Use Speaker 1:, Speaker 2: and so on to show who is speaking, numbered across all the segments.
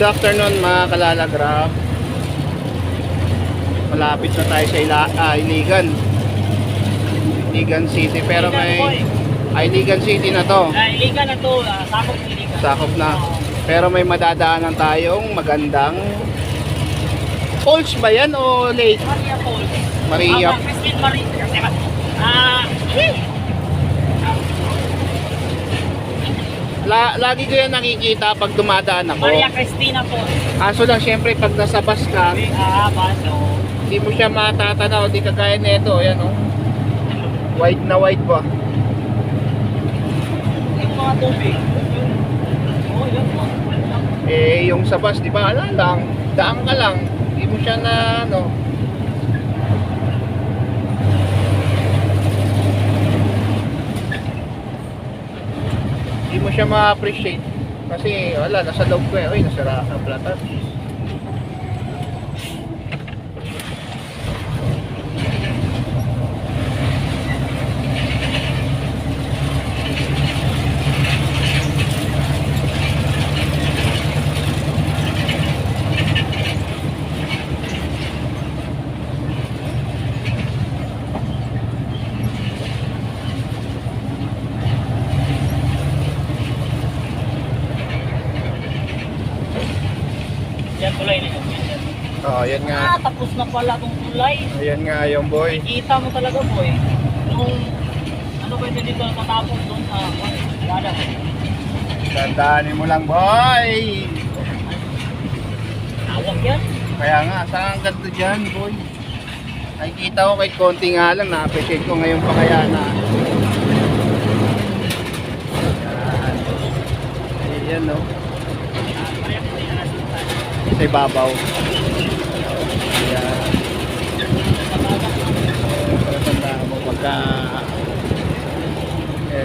Speaker 1: Good afternoon mga kalalagrab. Malapit na tayo sa Iligan City, pero may Iligan City na to.
Speaker 2: Iligan na to, sakop Iligan.
Speaker 1: Sakop na. Pero may madadaanan tayong magandang falls ba yan o lake?
Speaker 2: Maria Falls.
Speaker 1: Maria.
Speaker 2: Christine Maria.
Speaker 1: Lagi ko yan nakikita pag dumadaan ako.
Speaker 2: Maria Cristina Falls.
Speaker 1: Kaso lang syempre pag nasa bus ka,
Speaker 2: Baso.
Speaker 1: hindi mo siya matatanaw, di kagaya nito, yan oh. White na white pa.
Speaker 2: Yung mga tubig. Oh, yun po.
Speaker 1: Eh yung sa bus, di ba, ala lang, daan ka lang, hindi mo siya na ano. Hindi mo siya ma-appreciate kasi wala, nasa loob ko eh. Uy, nasara ang plata.
Speaker 2: Yan tulay na yun.
Speaker 1: Oh, yan nga.
Speaker 2: Tapos na pala itong tulay.
Speaker 1: Ayan nga yung boy.
Speaker 2: Kita mo talaga boy. Nung ano ba yun dito natapos doon sa gala.
Speaker 1: Tandaanin mo lang boy.
Speaker 2: Tawag yan.
Speaker 1: Kaya nga, saan ang ganda dyan boy? Nakikita ko kahit konti nga lang, na-appreciate ko ngayon pa kaya na. Yan. Ayan no. Sa ibabaw. Ayan. Para tandaan mo pagka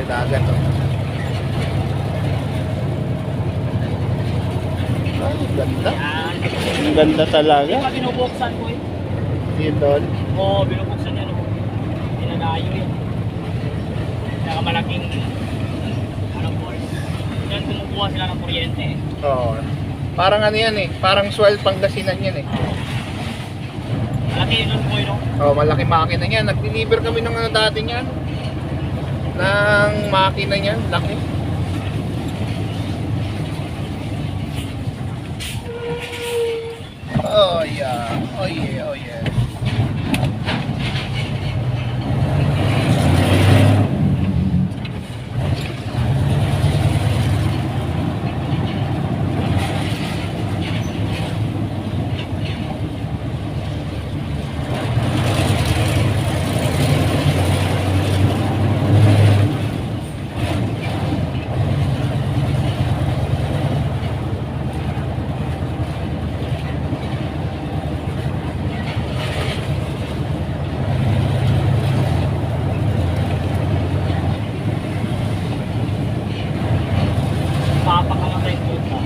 Speaker 1: dagat oh. Ay, ganda. Ang ganda talaga.
Speaker 2: Hindi pa binubuksan boy.
Speaker 1: Yun doon.
Speaker 2: Oo, binubuksan yan. Pinalayo yan. Malaking ano boy. Yan kumukuha sila ng kuryente.
Speaker 1: Oo. Parang ano yan eh. Parang swell Pangasinan yan eh.
Speaker 2: Malaki yun boy no?
Speaker 1: Oh, malaki makina niyan. Nag-deliver kami ng ano dati niyan. Ng makina niyan, laki. Oh yeah. Oh yeah, oh yeah.
Speaker 2: Papakamatay po ito.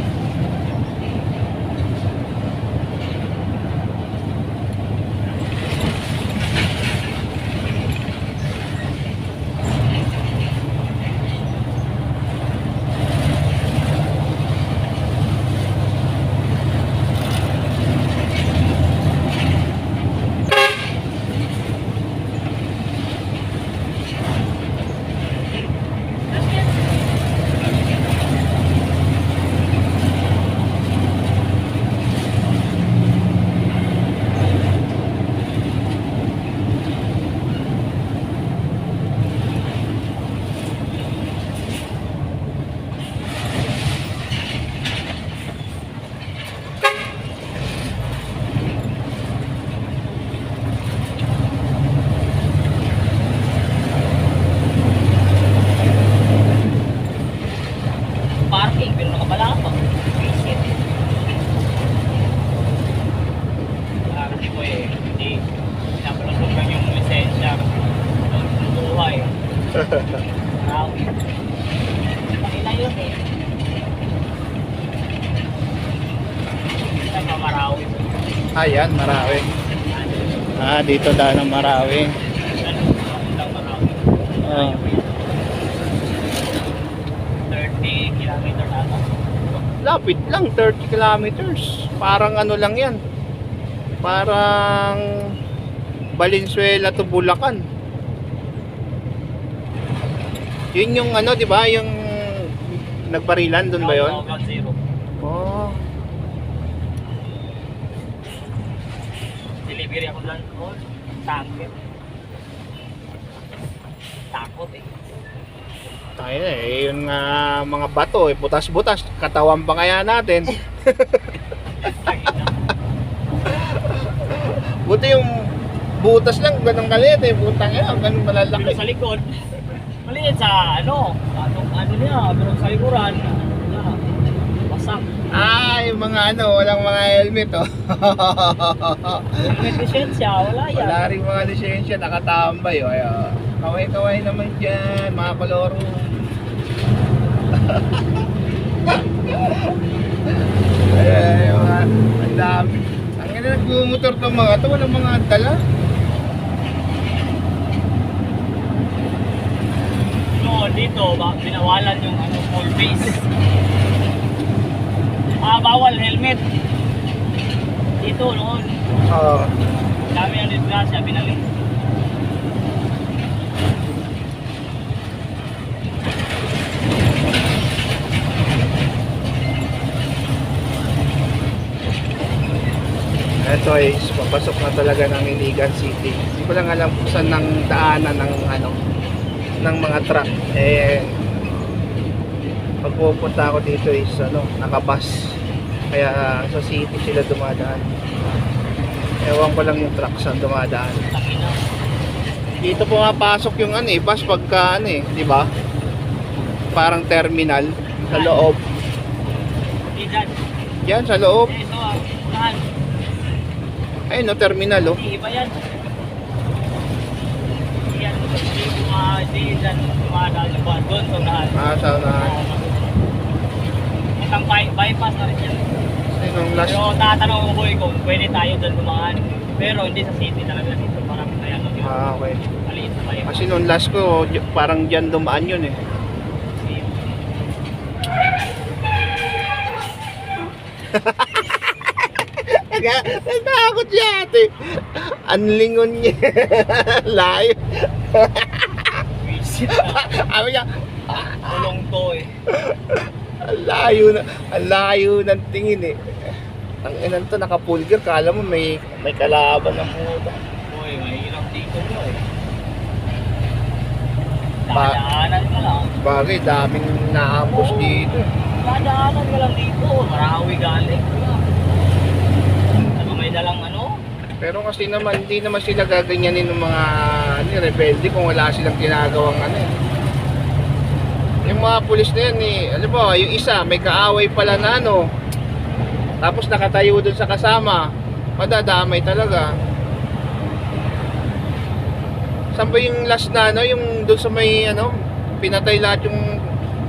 Speaker 2: Parking, pero nakabala pa. Visit. Kasi po eh, hindi pinapalasungan yung lisensya. Ang buhay. Marawi. Kanila yun eh. Sa Marawi.
Speaker 1: Ayan, Marawi. Dito daan ng Marawi.
Speaker 2: Marawi. 30 kilometer na ito.
Speaker 1: Lapit lang, 30 kilometers. Parang ano lang yan. Parang Valenzuela to Bulacan. Yun yung ano, di ba? Yung nagbarilan, doon ba yun?
Speaker 2: Ground zero.
Speaker 1: Oh.
Speaker 2: Delivery ako lang noon. Tanker. Takot eh.
Speaker 1: Tayo na eh, yun nga mga bato eh, butas-butas, katawan pa kaya natin. Buti yung butas lang, ganun kaliit eh, butang yan, ganun
Speaker 2: Pero
Speaker 1: malalaki.
Speaker 2: sa likod, maliit sa ano niya, pero sa likuran, wasak.
Speaker 1: Ah, yung mga ano, walang mga helmet oh.
Speaker 2: May lisensya, wala yan.
Speaker 1: Wala rin mga lisensya, nakatambay oh. Ayan. Kaway-kaway naman dyan, mga koloro. Ay, mga, ang dami. Ang ganda nagbumotor itong mga ito, walang mga dala.
Speaker 2: No, dito, binawalan yung full face. Bawal helmet. Dito, noon.
Speaker 1: Oo.
Speaker 2: Dami ang disgrasya, binalik.
Speaker 1: Ito is papasok na talaga ng Iligan City. Hindi ko lang alam kung saan ng daanan ng ano ng mga truck. Eh pag pupunta ako dito is ano, nakabus. Kaya sa city sila dumadaan. Ewan ko lang yung truck saan dumadaan.
Speaker 2: Takina.
Speaker 1: Dito pumapasok yung ano eh, bus pagka ano eh, di ba? Parang terminal sa loob.
Speaker 2: Diyan.
Speaker 1: Yan sa loob.
Speaker 2: Ito, unahan.
Speaker 1: Ayun no, terminal oh.
Speaker 2: Hindi, iba yan. Yan, hindi dyan dumadaan yung buwan doon sa unahan.
Speaker 1: Ah, sa unahan.
Speaker 2: Itang bypass na rin yan.
Speaker 1: Yung last
Speaker 2: Pero tatanong ko boy kung pwede tayo dyan dumaan. Pero hindi sa city talaga dito. Parang kaya nung yun.
Speaker 1: okay.
Speaker 2: Maliit na bypass.
Speaker 1: Kasi nung last ko, parang dyan dumaan yun eh. Natakot siya ate. Ang lingon niya. Layo.
Speaker 2: Visit na.
Speaker 1: Sabi niya,
Speaker 2: Kulong to eh.
Speaker 1: ang layo ng tingin eh. Ang inan to, naka-full gear. Kala mo may kalaban ng puta.
Speaker 2: Boy, mahirap dito mo eh.
Speaker 1: Ba-
Speaker 2: Dadaanan ka lang.
Speaker 1: Bagay, daming naambos dito.
Speaker 2: Dadaanan ka lang dito. Marawi galing. Ano may dalang ano?
Speaker 1: Pero kasi naman, hindi naman sila gaganyanin ng mga rebelde kung wala silang ginagawang ano eh. Yung mga pulis na yan eh, alam mo, yung isa may kaaway pala na ano, tapos nakatayo dun sa kasama, madadamay talaga. Saan ba yung last na ano, yung dun sa may ano, pinatay lahat yung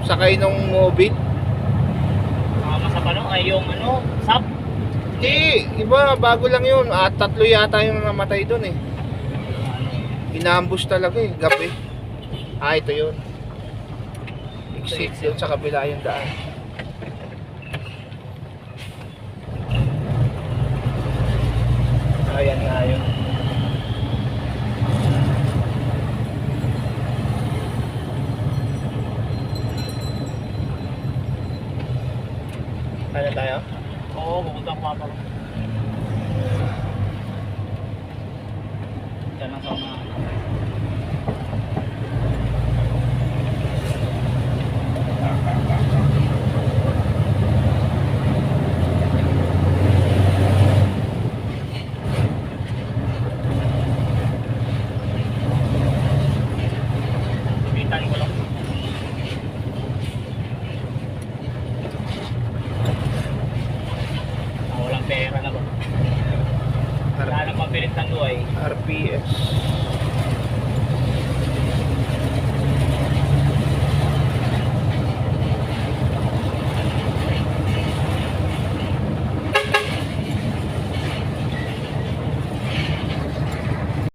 Speaker 1: sakay ng mobile?
Speaker 2: Masapa no? Ay yung ano? Sap?
Speaker 1: Hindi, iba, bago lang yun. At 3 yata yung namatay dun eh. Inaambush talaga eh, gabi. Ah, ito yun. Exit yun sa kabila yung daan. Ayan nga yun. Kaya tayo?
Speaker 2: Oo, pupunta ko pa.